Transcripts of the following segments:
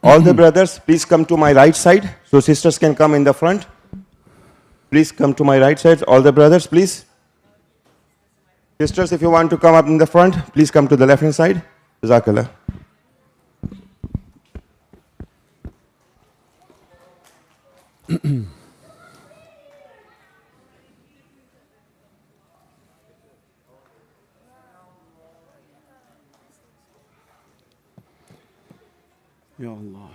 All the brothers, please come to my right side, so sisters can come in the front. Please come to my right side. All the brothers, please. Sisters, if you want to come up in the front, please come to the left-hand side. Jazakallah. Ya Allah.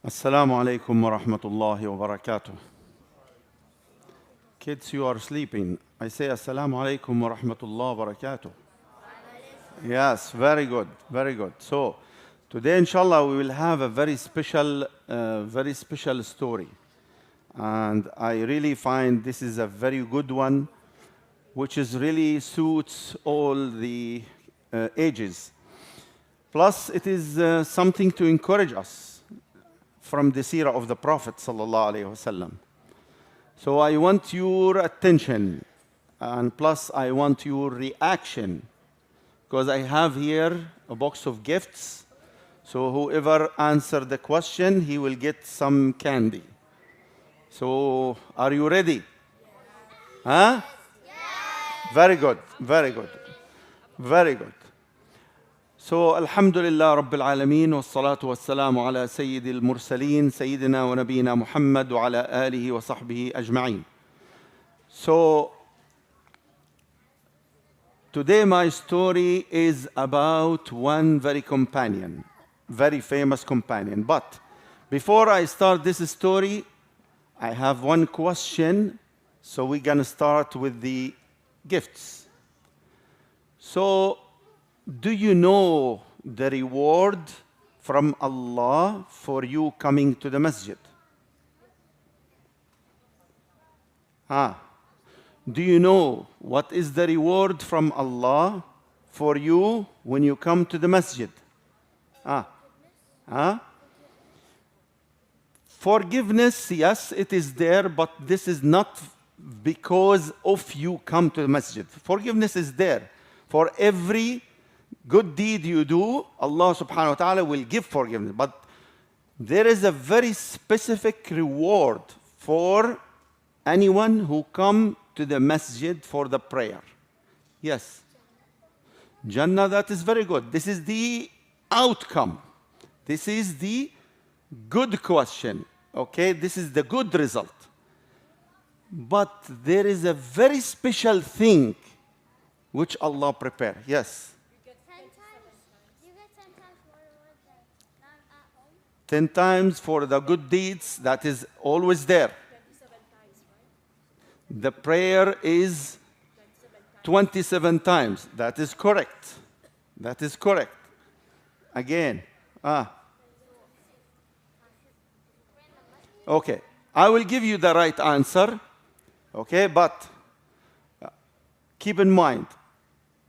Assalamu alaikum wa rahmatullahi wa barakatuh. Kids, you are sleeping. I say Assalamu alaikum wa rahmatullahi wa barakatuh. Yes, very good, very good. So, today inshallah we will have a very special story. And I really find this is a very good one, which is really suits all the ages. Plus, it is something to encourage us from the seerah of the Prophet sallallahu alaihi wasallam. So I want your attention, and plus I want your reaction, because I have here a box of gifts. So whoever answers the question, he will get some candy. So are you ready? Huh? Very good, very good, very good. So, Alhamdulillah Rabbil Alameen, wa salatu wa salamu ala Sayyidil Mursaleen, Sayyidina wa Nabina Muhammad wa ala alihi wa sahbihi ajma'een. So, today my story is about one very famous companion. But before I start this story, I have one question. So, we're going to start with the gifts. So, do you know the reward from Allah for you coming to the masjid? Do you know what is the reward from Allah for you when you come to the masjid? Forgiveness, yes, it is there, but this is not because of you come to the masjid. Forgiveness is there. For every good deed you do, Allah subhanahu wa ta'ala will give forgiveness. But there is a very specific reward for anyone who come to the masjid for the prayer. Yes. Jannah, that is very good. This is the outcome. This is the good question. Okay, this is the good result. But there is a very special thing which Allah prepared. Yes. 10 times for the good deeds, that is always there. The prayer is 27 times. That is correct. That is correct. Again. Okay. I will give you the right answer. Okay, but keep in mind,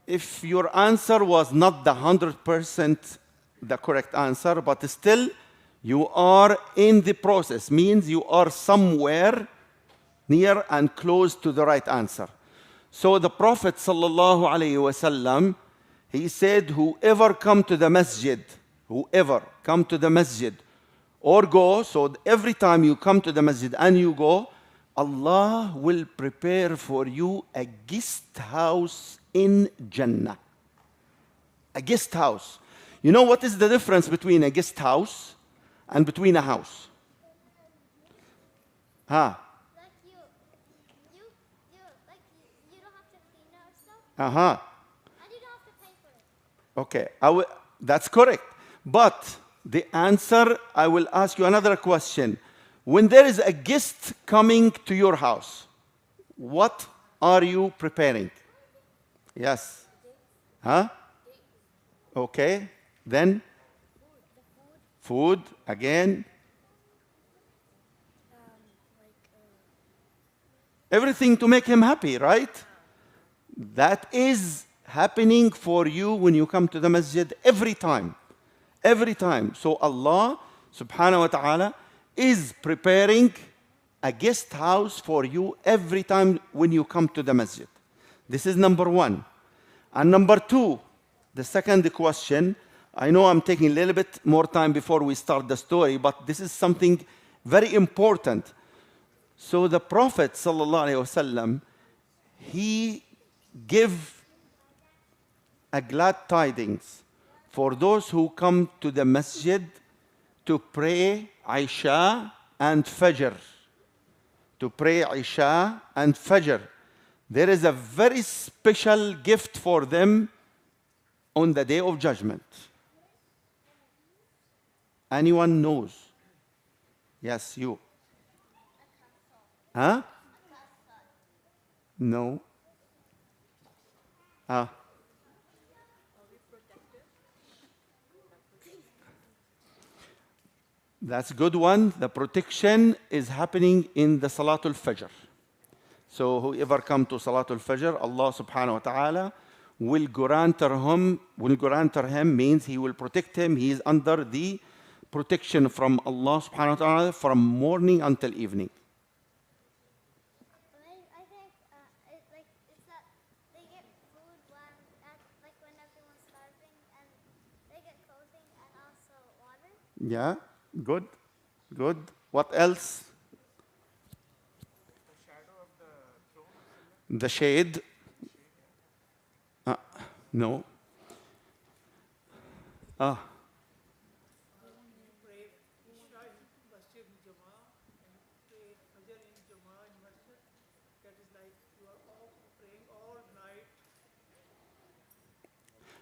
if your answer was not the 100% the correct answer, but still you are in the process, means you are somewhere near and close to the right answer. So the Prophet sallallahu alaihi wasallam, he said, whoever come to the masjid or go, so every time you come to the masjid and you go, Allah will prepare for you a guest house in Jannah. A guest house. You know what is the difference between a guest house and between a house? Like you don't have to clean out stuff. And you don't have to pay for it. Okay, that's correct. But the answer, I will ask you another question. When there is a guest coming to your house, what are you preparing? Yes. Okay. Then? Food. Again? everything to make him happy, right? That is happening for you when you come to the masjid every time. Every time. So Allah subhanahu wa ta'ala is preparing a guest house for you every time when you come to the masjid. This is number one. And number two, the second question, I know I'm taking a little bit more time before we start the story, but this is something very important. So the Prophet sallallahu alaihi wasallam, he give a glad tidings for those who come to the masjid to pray Isha and Fajr. To pray Isha and Fajr. There is a very special gift for them on the Day of Judgment. Anyone knows? Yes, you. Huh? No. That's a good one. The protection is happening in the Salatul Fajr. So whoever come to Salatul Fajr, Allah subhanahu wa ta'ala will guarantor him means he will protect him. He is under the protection from Allah subhanahu wa ta'ala from morning until evening. I think it's that they get food when everyone's starving, and they get clothing and also water. Yeah, good, good. What else? The shade. No.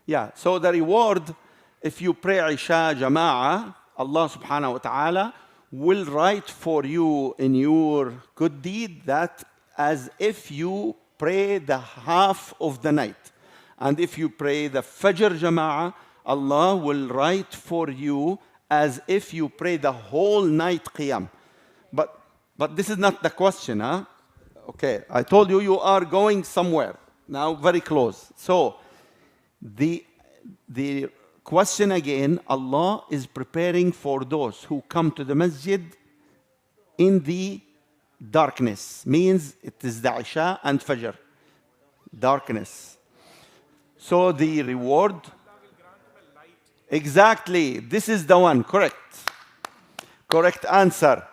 Yeah, so the reward, if you pray Isha Jama'ah, Allah subhanahu wa ta'ala will write for you in your good deed that as if you pray the half of the night. And if you pray the Fajr Jama'ah, Allah will write for you as if you pray the whole night Qiyam. But this is not the question, huh? Okay, I told you you are going somewhere. Now very close. So, the question again, Allah is preparing for those who come to the masjid in the darkness. Means it is the Isha and Fajr. Darkness. So the reward. Exactly. This is the one. Correct. Correct answer.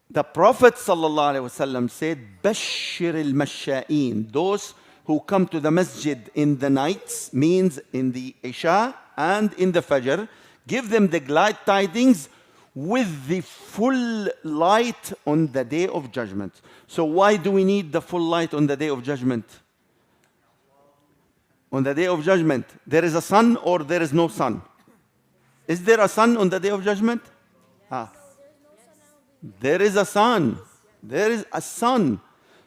The Prophet ﷺ said, Bashir al-Masha'een. Those who come to the masjid in the nights, means in the Isha and in the Fajr, give them the glad tidings with the full light on the Day of Judgment. So why do we need the full light on the Day of Judgment? On the Day of Judgment, there is a sun or there is no sun? Is there a sun on the Day of Judgment? There is a sun. There is a sun.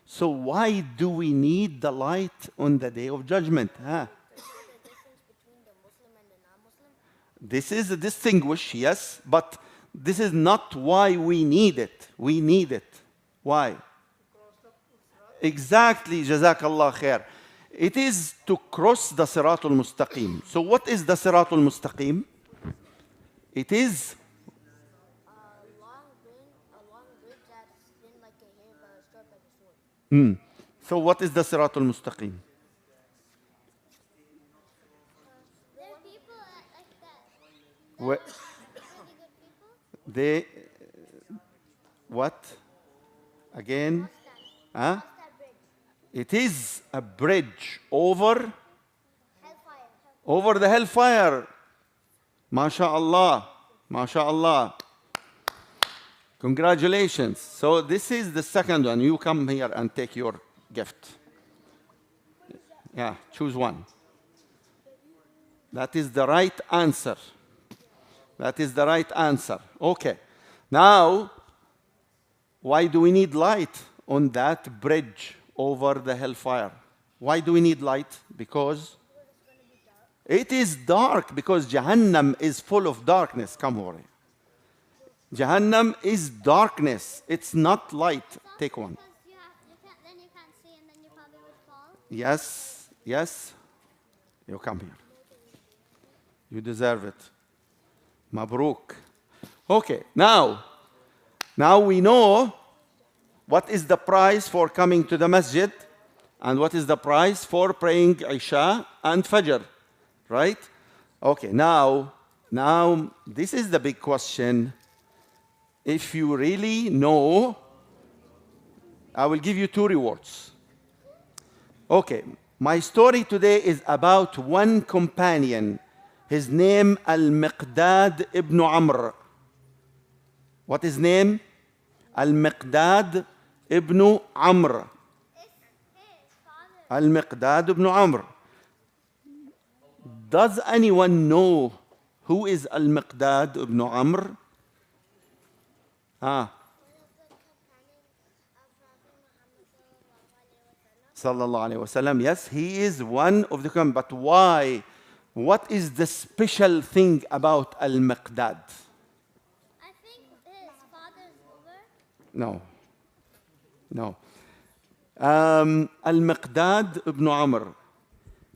So why do we need the light on the Day of Judgment? This is a distinguish, yes, but this is not why we need it. We need it. Why? Exactly, Jazakallah khair. It is to cross the Siratul Mustaqim. So what is the Siratul Mustaqim? It is A long bridge that's thin like a hair but short like a sword. So what is the Siratul Mustaqim? There are people like that. Where, Really good people. they, what? Again? Huh? What's that bridge? It is a bridge over Hellfire. the hellfire. MashaAllah. MashaAllah. Congratulations. So this is the second one. You come here and take your gift. Yeah, choose one. That is the right answer. That is the right answer. Okay. Now, why do we need light on that bridge over the hellfire? Why do we need light? Because it is dark, because Jahannam is full of darkness. Come over here. Jahannam is darkness. It's not light. Take one. Because Yes, yes. You come here. You deserve it. Mabruk. Okay, now we know what is the price for coming to the masjid and what is the price for praying Isha and Fajr, right? Okay, now this is the big question. If you really know, I will give you 2 rewards. Okay, my story today is about one companion. His name Al-Miqdad Ibn Amr. What is his name? Al-Miqdad Ibn Amr. Al-Miqdad Ibn Amr. Does anyone know who is Al-Miqdad Ibn Amr? Sallallahu Alaihi Wasallam. Yes, he is one of the companions. But why? What is the special thing about Al-Miqdad? I think his father's over. No. Al-Miqdad ibn Amr.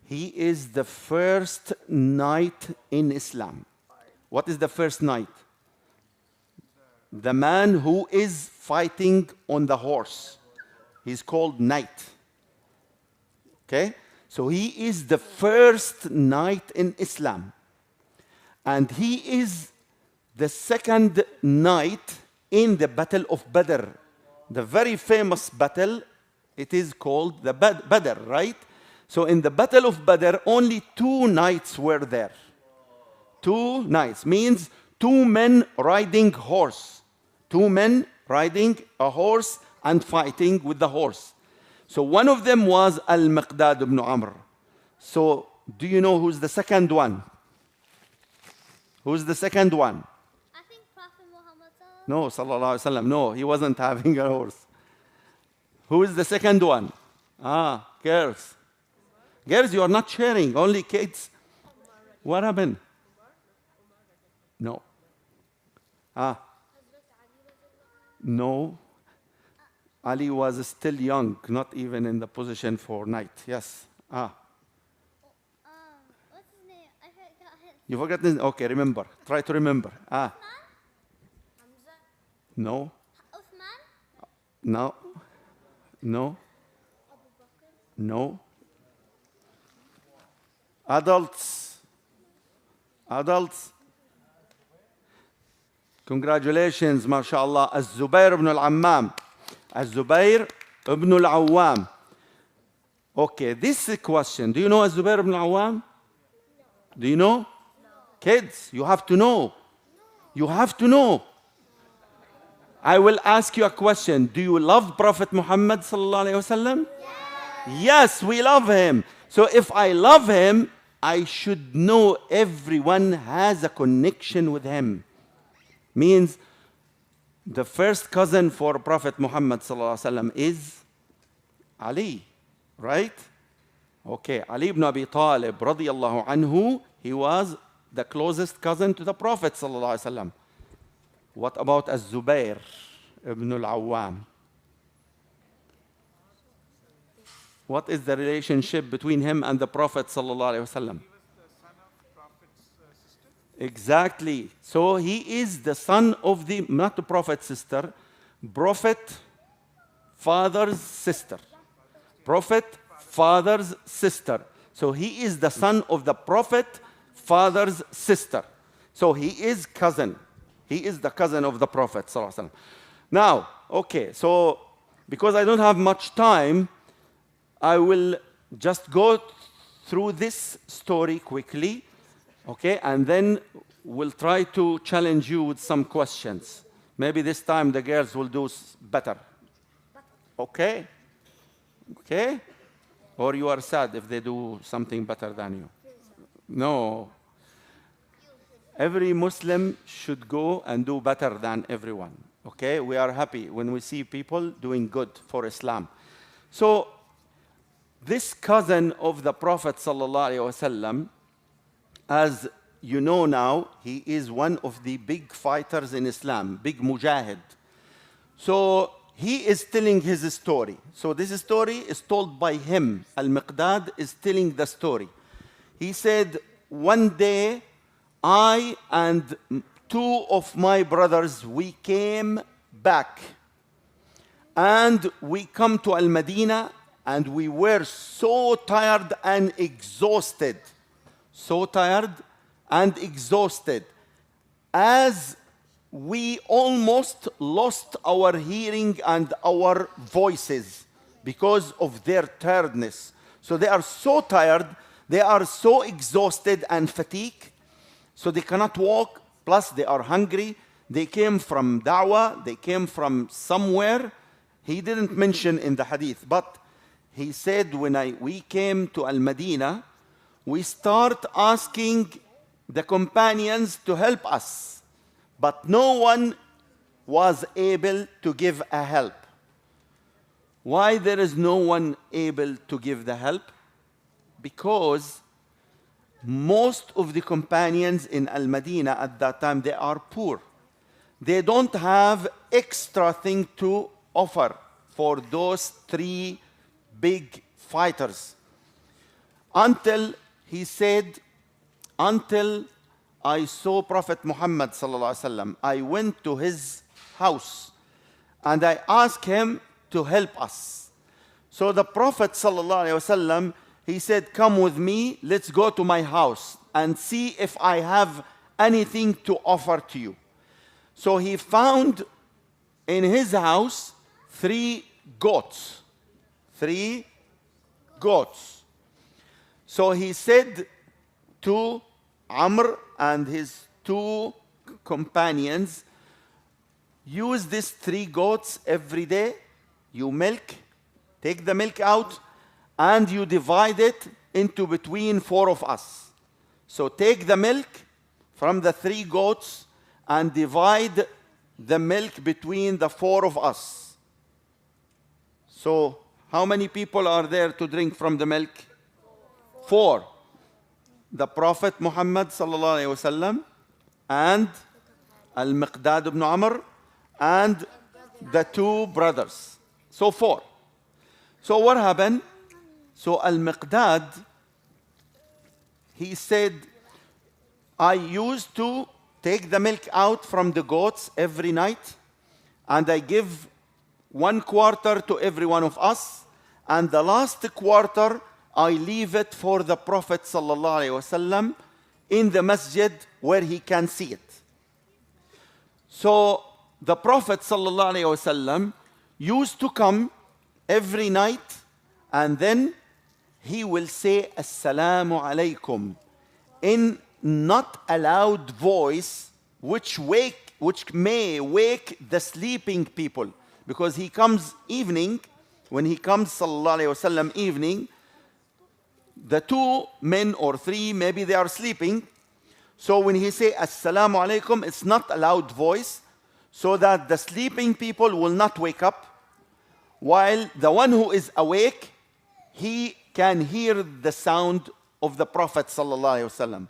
He is the first knight in Islam. What is the first knight? The man who is fighting on the horse. He's called knight. Okay? So he is the first knight in Islam. And he is the second knight in the Battle of Badr. The very famous battle, it is called the Badr, right? So in the Battle of Badr, only 2 knights were there. 2 knights means 2 men riding horse. 2 men riding a horse and fighting with the horse. So one of them was Al-Miqdad ibn Amr. So do you know who's the second one? Who's the second one? I think Prophet Muhammad No, sallallahu alaihi wasallam. No, he wasn't having a horse. Who is the second one? Girls. Girls, you are not sharing, only kids. What happened? No. No. Ali was still young, not even in the position for knight. Yes. what's his name? I forgot his You forgot this? Okay, remember. Try to remember. Hamza? No. Uthman? No. No. No. Adults. Congratulations, mashallah. Az-Zubair ibn al-Ammam. Az-Zubair ibn al-Awwam. Okay, this is a question. Do you know Az-Zubair ibn al-Awwam? Do you know? Kids, you have to know. You have to know. I will ask you a question. Do you love Prophet Muhammad sallallahu alaihi wasallam? Yes, we love him. So if I love him, I should know everyone has a connection with him. Means the first cousin for Prophet Muhammad sallallahu alaihi wasallam is Ali, right? Okay, Ali ibn Abi Talib radiyallahu anhu, he was the closest cousin to the Prophet sallallahu alaihi wasallam. What about Az-Zubair ibn al-Awwam? What is the relationship between him and the Prophet sallallahu alaihi wasallam? He was the son of Prophet's sister. Exactly. So he is the son of the, not the Prophet's sister, Prophet father's sister. Prophet father's sister. So he is the son of the Prophet father's sister. So he is cousin. He is the cousin of the Prophet sallallahu alaihi wasallam. Now, okay, so because I don't have much time, I will just go through this story quickly, okay, and then we'll try to challenge you with some questions. Maybe this time the girls will do better. Okay? Okay? Or you are sad if they do something better than you? No. Every Muslim should go and do better than everyone. Okay? We are happy when we see people doing good for Islam. So, this cousin of the Prophet sallallahu alaihi wasallam, as you know now, he is one of the big fighters in Islam, big mujahid. So he is telling his story. So this story is told by him. Al-Miqdad is telling the story. He said, one day, I and two of my brothers, we came back. And we come to Al-Madinah, and we were so tired and exhausted. So tired and exhausted. As we almost lost our hearing and our voices because of their tiredness. So they are so tired, they are so exhausted and fatigued, so they cannot walk, plus they are hungry. They came from da'wah, they came from somewhere. He didn't mention in the hadith, but he said, when we came to Al-Madinah, we start asking the companions to help us. But no one was able to give a help. Why there is no one able to give the help? Because most of the companions in Al-Madinah at that time, they are poor. They don't have extra thing to offer for those three big fighters. Until he said, until I saw Prophet Muhammad sallallahu alaihi wasallam, I went to his house and I asked him to help us. So the Prophet sallallahu alaihi wasallam, he said, come with me, let's go to my house and see if I have anything to offer to you. So he found in his house 3 goats. 3 goats. So he said to Amr and his 2 companions, use these 3 goats every day. You milk, take the milk out, and you divide it into between 4 of us. So take the milk from the 3 goats and divide the milk between the 4 of us. So how many people are there to drink from the milk? 4. The Prophet Muhammad sallallahu alaihi wasallam and Al-Miqdad Bin Amro and the 2 brothers. So 4. So what happened? So Al-Miqdad, he said, I used to take the milk out from the goats every night, and I give 1/4 to every one of us, and the last quarter I leave it for the Prophet sallallahu alaihi wasallam in the masjid where he can see it. So the Prophet sallallahu alaihi wasallam used to come every night, and then he will say Assalamu alaikum in not a loud voice, which may wake the sleeping people, because he comes evening. When he comes sallallahu alaihi wasallam evening, the 2 men or 3, maybe they are sleeping. So when he say Assalamu alaikum, it's not a loud voice, so that the sleeping people will not wake up, while the one who is awake, he can hear the sound of the Prophet sallallahu alaihi wasallam.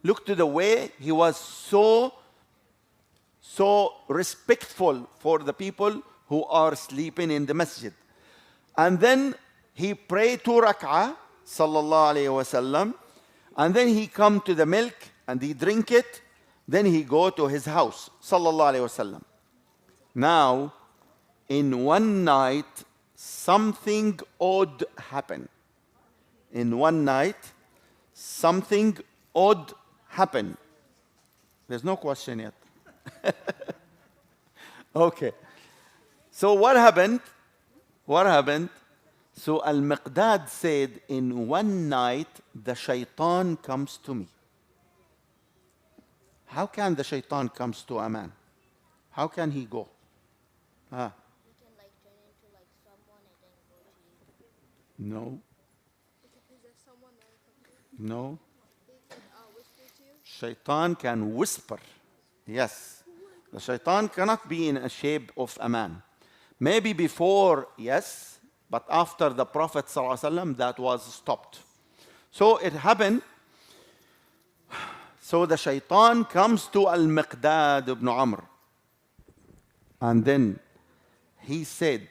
Look to the way he was so respectful for the people who are sleeping in the masjid. And then he prayed 2 rak'ah, sallallahu alayhi wasallam, and then he come to the milk and he drink it, then he go to his house, sallallahu alayhi wasallam. Now, in one night, something odd happened. In one night, something odd happened. There's no question yet. Okay. So what happened? What happened? So Al-Miqdad said, in one night, the shaitan comes to me. How can the shaitan comes to a man? How can he go? You can like turn into like someone and then go to you. No, Is there someone there from you? no. They can whisper to you? Shaitan can whisper. Yes. The shaitan cannot be in a shape of a man. Maybe before, yes, but after the Prophet ﷺ, that was stopped. So it happened. So the shaitan comes to Al-Miqdad Bin Amro. And then he said,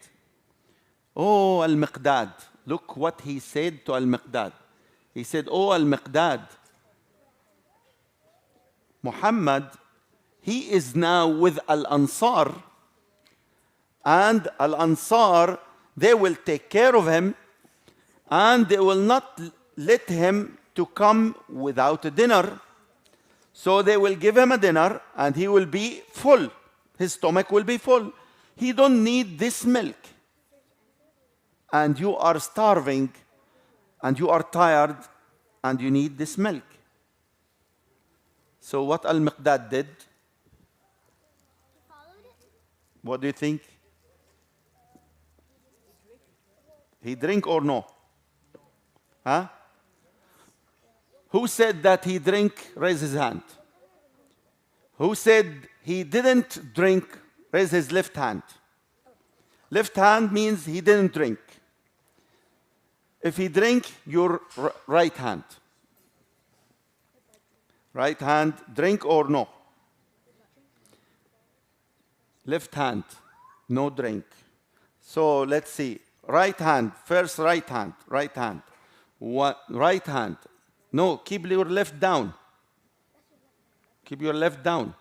"Oh Al-Miqdad." Look what he said to Al-Miqdad. He said, "Oh Al-Miqdad, Muhammad, he is now with Al-Ansar, and Al-Ansar, they will take care of him, and they will not let him to come without a dinner. So they will give him a dinner, and he will be full. His stomach will be full. He don't need this milk. And you are starving, and you are tired, and you need this milk." So what Al-Miqdad did? Followed it? What do you think? He drink or no? Huh? Who said that he drink? Raise his hand. Who said he didn't drink? Raise his left hand. Left hand means he didn't drink. If he drink, your right hand. Right hand, drink or no? Left hand, no drink. So let's see. Right hand, first right hand, right hand. What? Right hand. No, keep your left down. Keep your left down.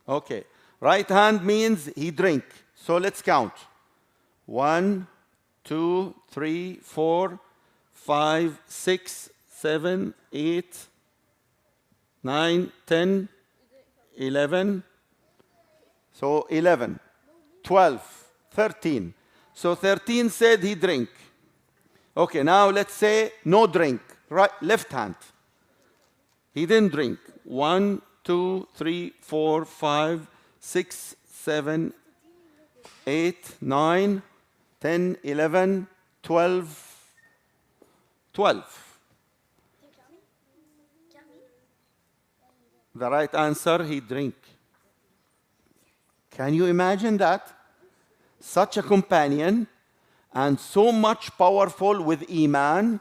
Okay. Right hand means he drink. So let's count. 1, 2, 3, 4, 5, 6, 7, 8, 9, 10, 11. So 11, 12, 13. So 13 said he drink. Okay, now let's say no drink. Right, left hand. He didn't drink. 1, 2, 3, 4, 5, 6, 7, 8, 9, 10, 11, 12. 12. The right answer, he drink. Can you imagine that? Such a companion and so much powerful with Iman,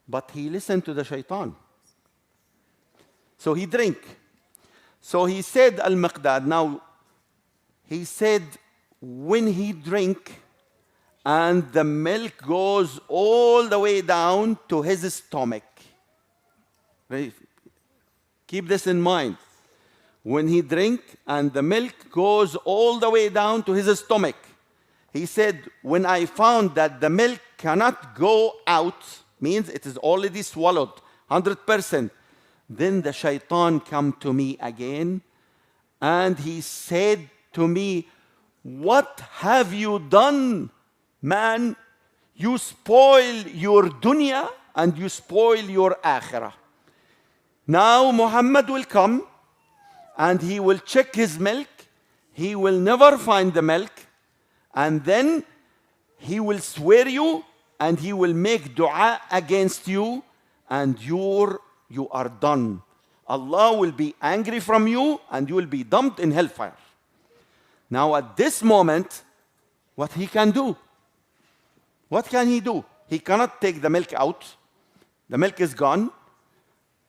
but he listened to the shaitan. So he drink. So he said, Al-Miqdad, now he said when he drink and the milk goes all the way down to his stomach. Keep this in mind. When he drink and the milk goes all the way down to his stomach. He said, when I found that the milk cannot go out, means it is already swallowed, 100%. Then the shaitan come to me again, and he said to me, what have you done, man? You spoil your dunya and you spoil your akhirah. Now Muhammad will come and he will check his milk. He will never find the milk. And then he will swear you and he will make dua against you, and you are done. Allah will be angry from you and you will be dumped in hellfire. Now at this moment, what he can do? What can he do? He cannot take the milk out. The milk is gone.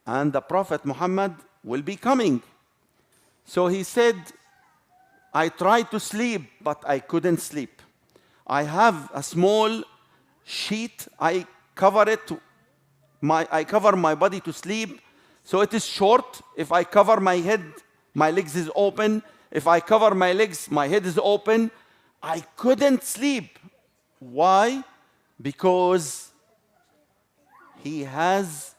And the Prophet Muhammad will be coming. So he said, I tried to sleep, but I couldn't sleep. I have a small sheet. I cover my body to sleep. So it is short. If I cover my head, my legs is open. If I cover my legs, my head is open. I couldn't sleep. Why? Because he has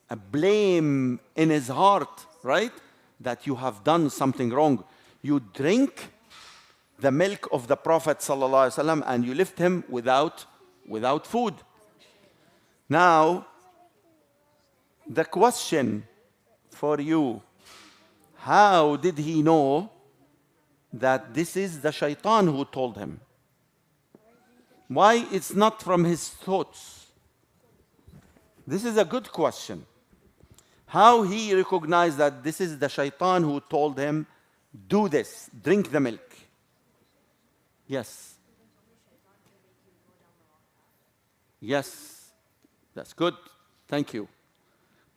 a blame in his heart, right? That you have done something wrong. You drink the milk of the Prophet ﷺ and you left him without food. Now, the question for you, how did he know that this is the shaitan who told him? Why it's not from his thoughts? This is a good question. How he recognized that this is the shaitan who told him, do this, drink the milk. Yes. Yes. That's good. Thank you.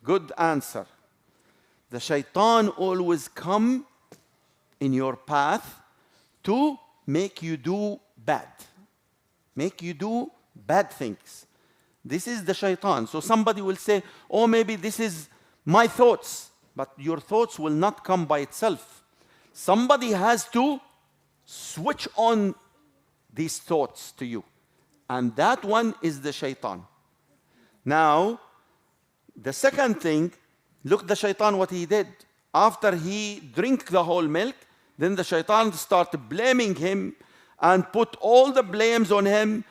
Good answer. The shaitan always come in your path to make you do bad. Make you do bad things. This is the shaitan. So somebody will say, oh, maybe this is my thoughts. But your thoughts will not come by itself. Somebody has to switch on these thoughts to you. And that one is the shaitan. Now, the second thing, look the shaitan what he did. After he drank the whole milk, then the shaitan started blaming him and put all the blames on him.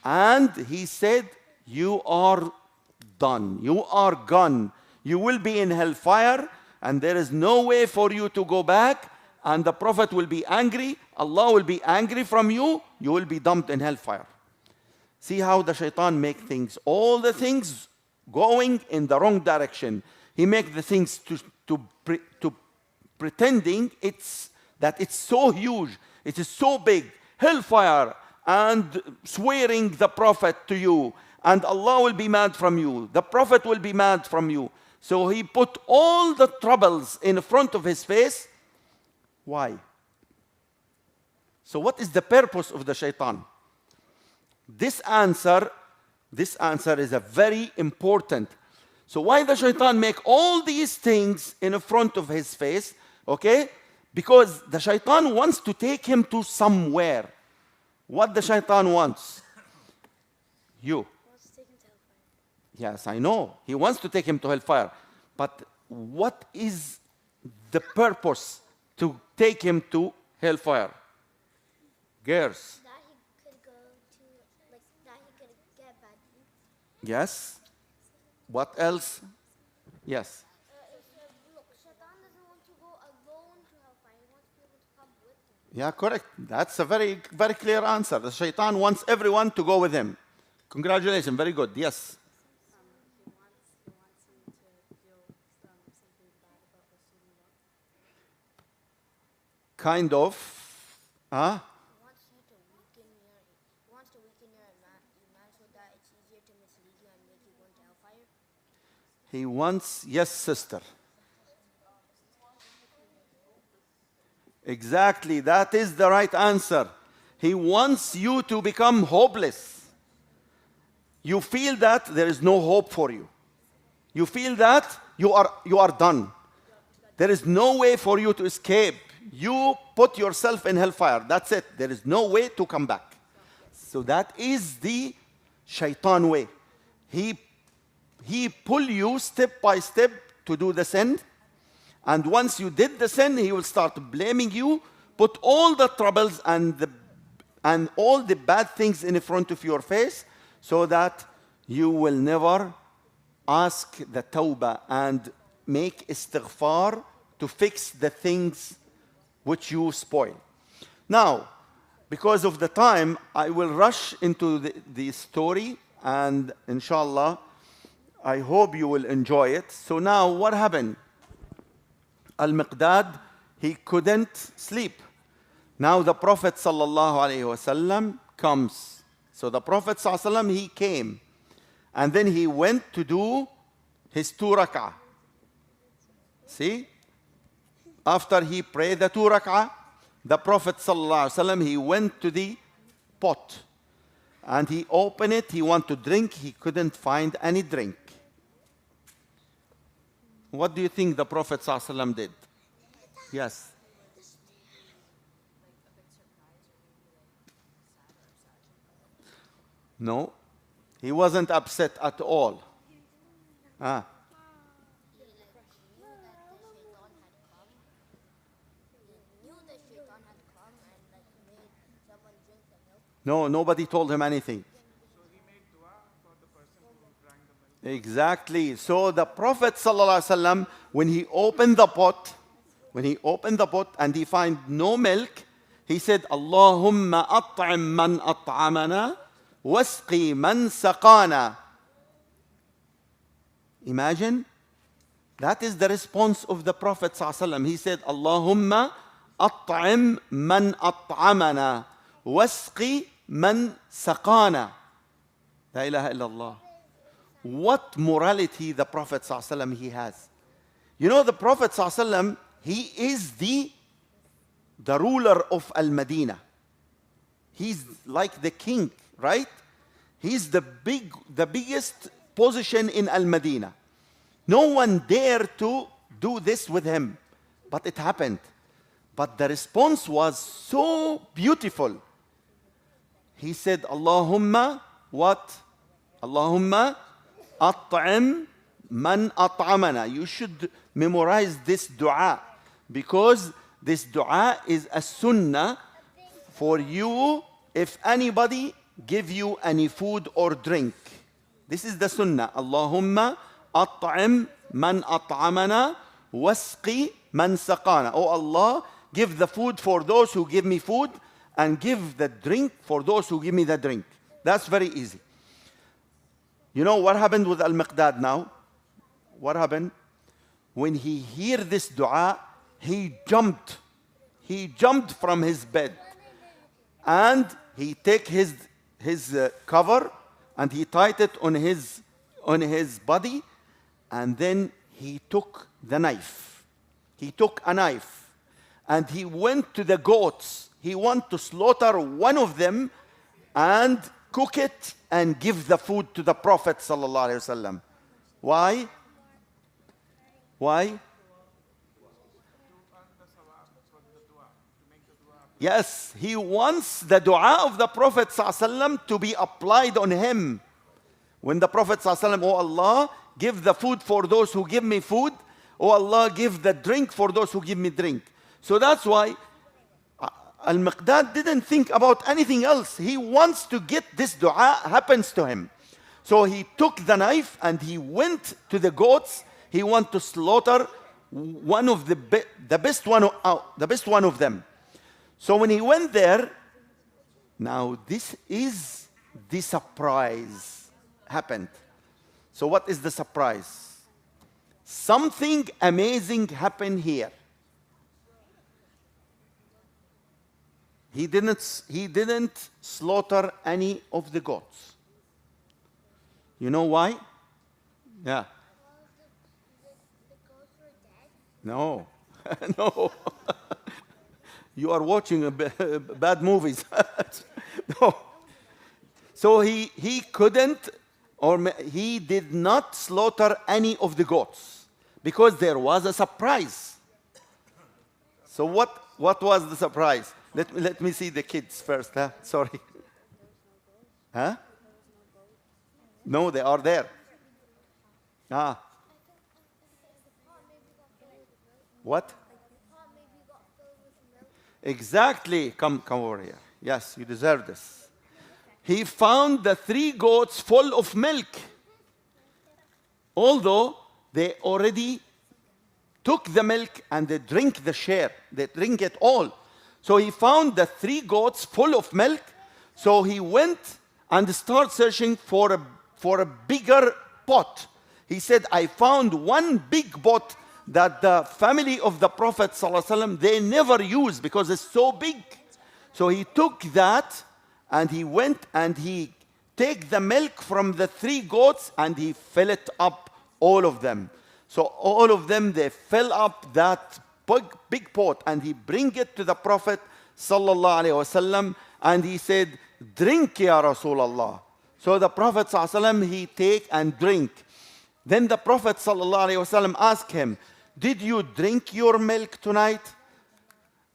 And he said, you are done. You are gone. You will be in hellfire and there is no way for you to go back. And the Prophet will be angry. Allah will be angry from you. You will be dumped in hellfire. See how the shaitan make things. All the things going in the wrong direction. He make the things to pretending that it's so huge. It is so big. Hellfire and swearing the Prophet to you. And Allah will be mad from you. The Prophet will be mad from you. So he put all the troubles in front of his face. Why? So what is the purpose of the shaitan? This answer is a very important. So why the shaitan make all these things in front of his face? Okay? Because the shaitan wants to take him to somewhere. What the shaitan wants? You. Yes, I know. He wants to take him to hellfire. But what is the purpose to take him to hellfire? Girls. That he could go to, like, that he could get bad things. Yes. What else? Yes. Look, Shaitan doesn't want to go alone to hellfire. He wants people to come with him. Yeah, correct. That's a very, very clear answer. The shaitan wants everyone to go with him. Congratulations. Very good. Yes. He wants him to feel something bad about Rasulullah. Kind of. Huh? He wants to weaken your iman so that it's easier to mislead you and make you go into hellfire. He wants, yes, sister. Exactly. That is the right answer. He wants you to become hopeless. You feel that there is no hope for you. You feel that you are done. There is no way for you to escape. You put yourself in hellfire. That's it. There is no way to come back. So that is the shaitan way. He pull you step by step to do the sin. And once you did the sin, he will start blaming you, put all the troubles and all the bad things in front of your face, so that you will never ask the tawbah and make istighfar to fix the things which you spoil. Now, because of the time, I will rush into the story, and inshallah, I hope you will enjoy it. So now, what happened? Al-Miqdad, he couldn't sleep. Now the Prophet sallallahu alaihi wasallam comes. So the Prophet sallallahu alaihi wasallam, he came. And then he went to do his 2 rak'ah. See? After he prayed the 2 rak'ah, the Prophet sallallahu alaihi wasallam, he went to the pot. And he opened it, he wanted to drink, he couldn't find any drink. What do you think the Prophet sallallahu alaihi wasallam did? Yes. No, he wasn't upset at all. Ah. No, nobody told him anything. So he made dua for the person who drank the milk. Exactly. So the Prophet ﷺ, when he opened the pot and he found no milk, he said, Allahumma at'im man at'amana wasqi man saqana. Imagine, that is the response of the Prophet ﷺ. He said, Allahumma at'im man at'amana wasqi man saqana. La ilaha illallah. What morality the Prophet ﷺ he has. You know, the Prophet ﷺ, he is the ruler of Al-Madinah. He's like the king, right? He's the biggest position in Al-Madinah. No one dared to do this with him, but it happened. But the response was so beautiful. He said, Allahumma what? Allahumma at'am man at'amana. You should memorize this dua because this dua is a sunnah for you if anybody give you any food or drink. This is the sunnah. Allahumma at'am man at'amana wasqi man saqana. Oh Allah, give the food for those who give me food and give the drink for those who give me the drink. That's very easy. You know what happened with Al-Miqdad now? What happened? When he heard this dua, he jumped. He jumped from his bed. And he take his cover and he tied it on his body. And then he took the knife. He took a knife. And he went to the goats. He wanted to slaughter one of them and cook it and give the food to the Prophet sallallahu alaihi wasallam. Why? Why? Yes, he wants the dua of the Prophet ﷺ to be applied on him. When the Prophet ﷺ, oh Allah, give the food for those who give me food. Oh Allah, give the drink for those who give me drink. So that's why Al-Miqdad didn't think about anything else. He wants to get this dua happens to him. So he took the knife and he went to the goats. He wanted to slaughter one of the best one of them. So when he went there, now this is the surprise happened. So what is the surprise? Something amazing happened here. He didn't slaughter any of the goats. You know why? Yeah. The goats were dead. No. No. You are watching bad movies. No. So he couldn't, or he did not slaughter any of the goats because there was a surprise. So what was the surprise? Let me see the kids first. Huh? Sorry. Huh? No, they are there. Ah. What? Exactly. Come over here. Yes, you deserve this. He found the 3 goats full of milk. Although they already took the milk and they drink the share. They drink it all. So he found the 3 goats full of milk. So he went and started searching for a bigger pot. He said, I found one big pot that the family of the Prophet ﷺ, they never use because it's so big. So he took that and he went and he take the milk from the 3 goats and he fill it up, all of them. So all of them, they fill up that big pot and he bring it to the Prophet ﷺ and he said, drink ya Rasulullah. So the Prophet ﷺ, he take and drink. Then the Prophet ﷺ asked him, did you drink your milk tonight?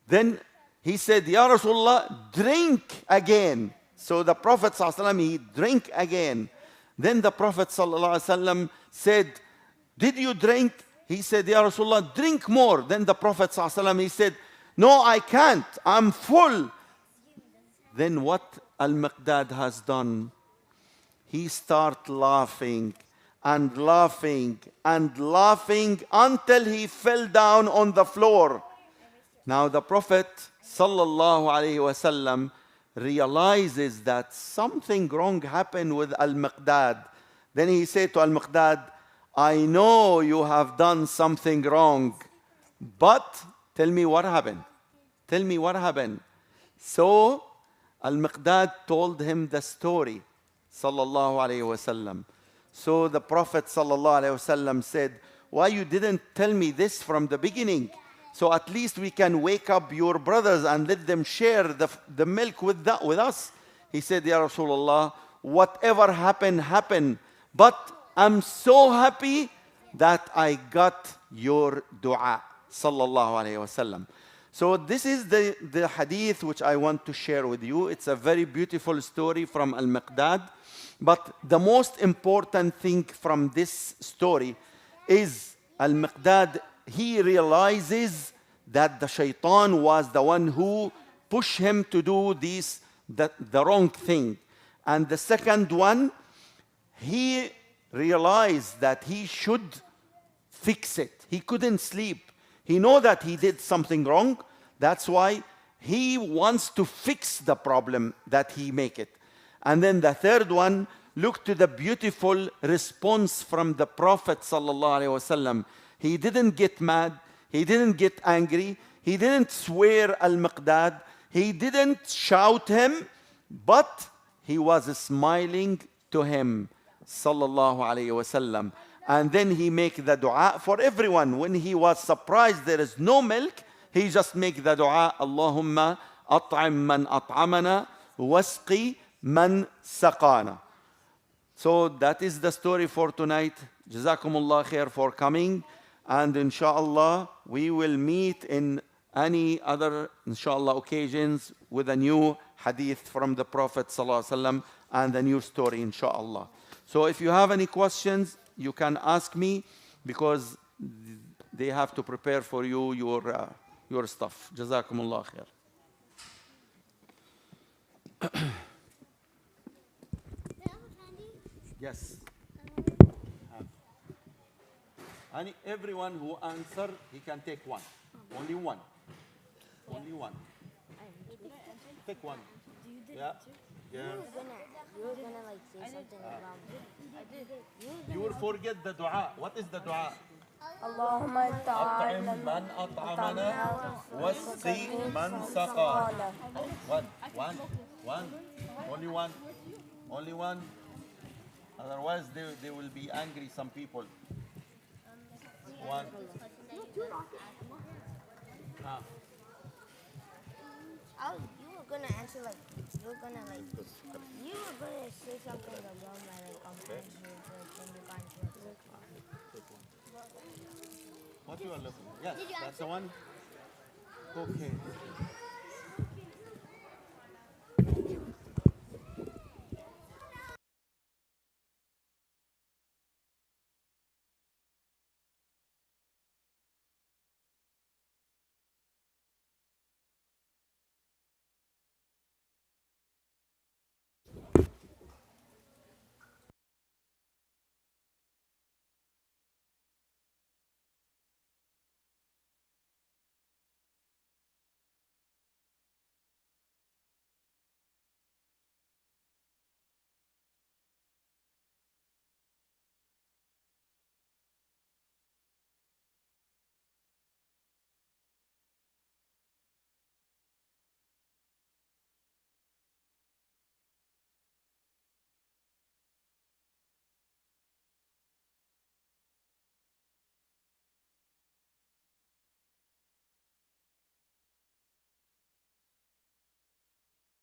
Then he said, Ya Rasulullah, drink again. So the Prophet ﷺ, he drank again. Then the Prophet ﷺ said, did you drink? He said, Ya Rasulullah, drink more. Then the Prophet ﷺ, he said, no, I can't. I'm full. Then what Al-Miqdad has done? He started laughing and laughing and laughing until he fell down on the floor. Now the Prophet sallallahu alaihi wasallam realizes that something wrong happened with Al-Miqdad. Then he said to Al-Miqdad, I know you have done something wrong, but tell me what happened. Tell me what happened. So Al-Miqdad told him the story, sallallahu alaihi wasallam. So the Prophet sallallahu alaihi wasallam said, why you didn't tell me this from the beginning? So at least we can wake up your brothers and let them share the milk with us. He said, Ya Rasulullah, whatever happened, happened. But I'm so happy that I got your dua. Sallallahu alayhi wasallam. So this is the hadith which I want to share with you. It's a very beautiful story from Al-Miqdad. But the most important thing from this story is Al-Miqdad, he realizes that the shaitan was the one who pushed him to do the wrong thing. And the second one, he realized that he should fix it. He couldn't sleep. He know that he did something wrong. That's why he wants to fix the problem that he make it. And then the third one, look to the beautiful response from the Prophet sallallahu alaihi wasallam. He didn't get mad. He didn't get angry. He didn't swear Al-Miqdad. He didn't shout him, but he was smiling to him sallallahu alaihi wasallam. And then he make the dua for everyone. When he was surprised there is no milk, he just make the dua, Allahumma at'im man at'amana wasqi man saqana. So that is the story for tonight. Jazakumullah khair for coming. And inshallah, we will meet in any other, inshallah, occasions with a new hadith from the Prophet sallallahu alaihi wasallam and a new story, inshallah. So if you have any questions, you can ask me, because they have to prepare for you your stuff. Jazakumullah khair. Yes. And everyone who answer, he can take one. Only one. Only one. Take one. Yeah. Yeah. You were gonna like say something about it. You will forget the dua. What is the dua? اللهم أطعم من أطعمنا واسقي من سقانا. One. Only one. Only one. Otherwise they will be angry, some people. One. You were gonna answer like you were gonna say something about my like What you are looking? Yes, that's the one. Okay.